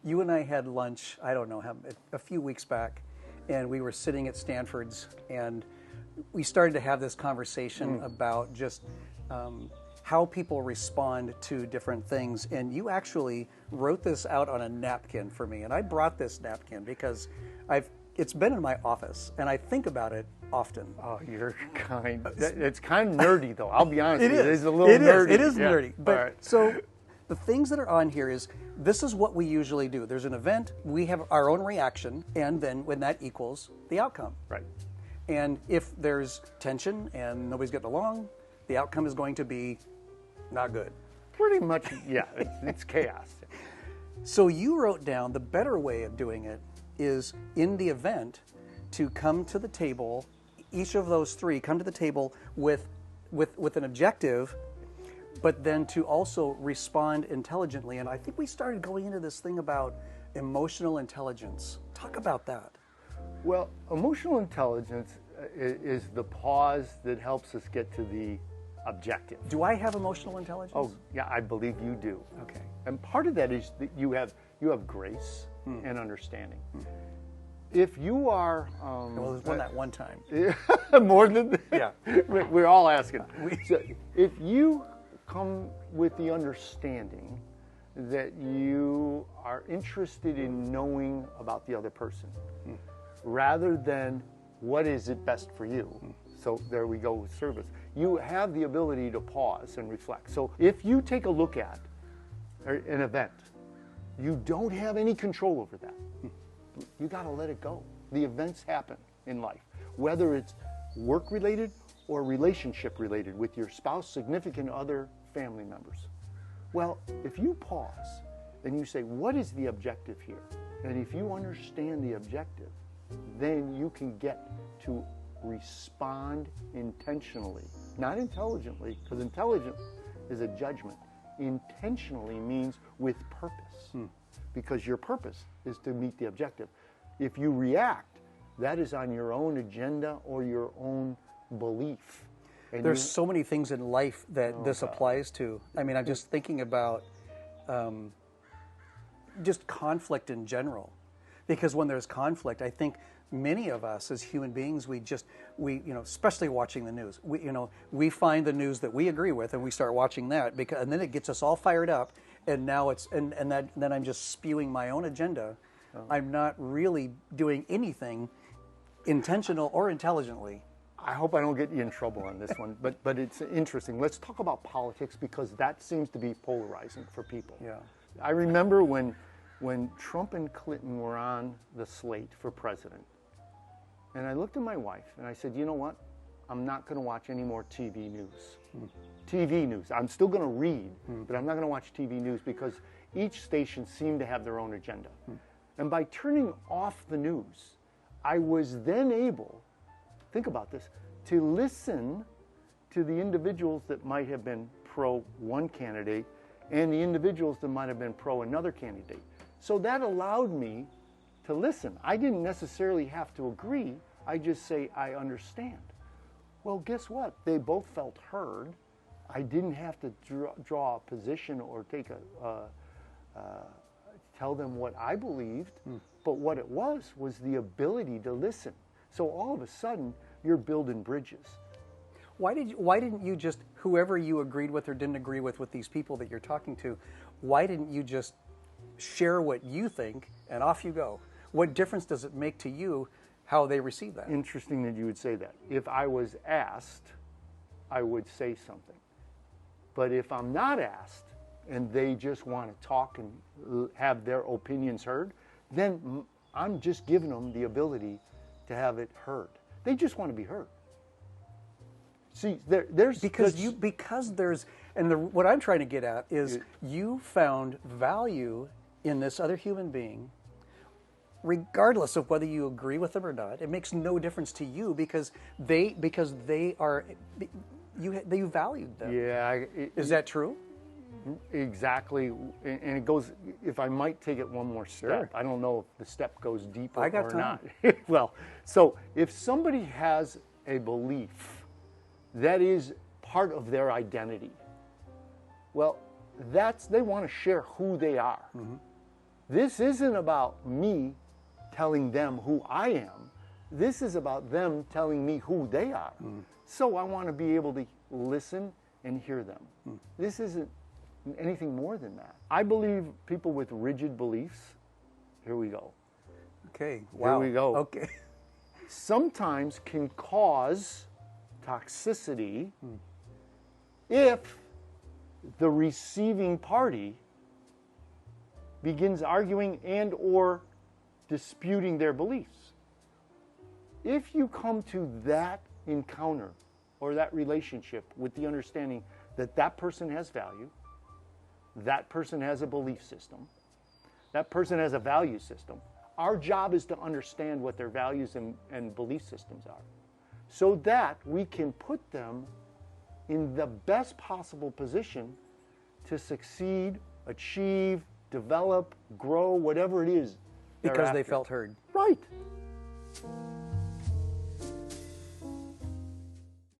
You and I had lunch, I don't know, a few weeks back, and we were sitting at Stanford's, and we started to have this conversation about just how people respond to different things. And you actually wrote this out on a napkin for me, and I brought this napkin because it's been in my office, and I think about it often. Oh, you're kind. It's kind of nerdy, though. I'll be honest with you. It is a little nerdy. It is yeah. nerdy. But right. So the things that are on here is, this is what we usually do. There's an event, we have our own reaction, and then when that equals the outcome. Right. And if there's tension and nobody's getting along, the outcome is going to be not good. Pretty much, yeah. It's chaos. So you wrote down the better way of doing it is in the event to come to the table, each of those three come to the table with an objective, but then to also respond intelligently. And I think we started going into this thing about emotional intelligence. Talk about that. Well, emotional intelligence is the pause that helps us get to the objective. Do I have emotional intelligence? Oh, yeah, I believe you do. Okay. And part of that is that you have grace and understanding. If you are... well, there's that one time. More than that? Yeah. We're all asking. So if you come with the understanding that you are interested in knowing about the other person, rather than what is it best for you. So there we go with service. You have the ability to pause and reflect. So if you take a look at an event, you don't have any control over that. You got to let it go. The events happen in life, whether it's work-related or relationship-related with your spouse, significant other, family members. Well, if you pause and you say, what is the objective here? And if you understand the objective, then you can get to respond intentionally, not intelligently, because intelligent is a judgment. Intentionally means with purpose, because your purpose is to meet the objective. If you react, that is on your own agenda or your own belief. And there's so many things in life that this applies to. I mean, I'm just thinking about just conflict in general. Because when there's conflict, I think many of us as human beings, we especially watching the news, we find the news that we agree with and we start watching that, and then it gets us all fired up, and now then I'm just spewing my own agenda. I'm not really doing anything intentional or intelligently. I hope I don't get you in trouble on this one, but it's interesting. Let's talk about politics, because that seems to be polarizing for people. Yeah. I remember when Trump and Clinton were on the slate for president, and I looked at my wife and I said, you know what? I'm not going to watch any more TV news. TV news. I'm still going to read, but I'm not going to watch TV news, because each station seemed to have their own agenda. And by turning off the news, I was then able, think about this, to listen to the individuals that might have been pro one candidate and the individuals that might have been pro another candidate. So that allowed me to listen. I didn't necessarily have to agree. I just say, I understand. Well, guess what? They both felt heard. I didn't have to draw a position or take tell them what I believed, but what it was the ability to listen. So all of a sudden, you're building bridges. Why didn't you just, whoever you agreed with or didn't agree with these people that you're talking to, why didn't you just share what you think and off you go? What difference does it make to you how they receive that? Interesting that you would say that. If I was asked, I would say something. But if I'm not asked and they just want to talk and have their opinions heard, then I'm just giving them the ability to have it heard. They just want to be heard. See, there's what I'm trying to get at is you found value in this other human being, regardless of whether you agree with them or not. It makes no difference to you because you valued them. Yeah. Is that true? Exactly, and it goes, if I might take it one more step, Sure. I don't know if the step goes deeper I got or time. not. Well, so if somebody has a belief that is part of their identity, well, they want to share who they are. This isn't about me telling them who I am. This is about them telling me who they are. So I want to be able to listen and hear them. This isn't anything more than that. I believe people with rigid beliefs, here we go. Okay, wow. Here we go. Okay. Sometimes can cause toxicity if the receiving party begins arguing and or disputing their beliefs. If you come to that encounter or that relationship with the understanding that that person has value, that person has a belief system, that person has a value system, our job is to understand what their values and belief systems are so that we can put them in the best possible position to succeed, achieve, develop, grow, whatever it is. Because they felt heard. Right.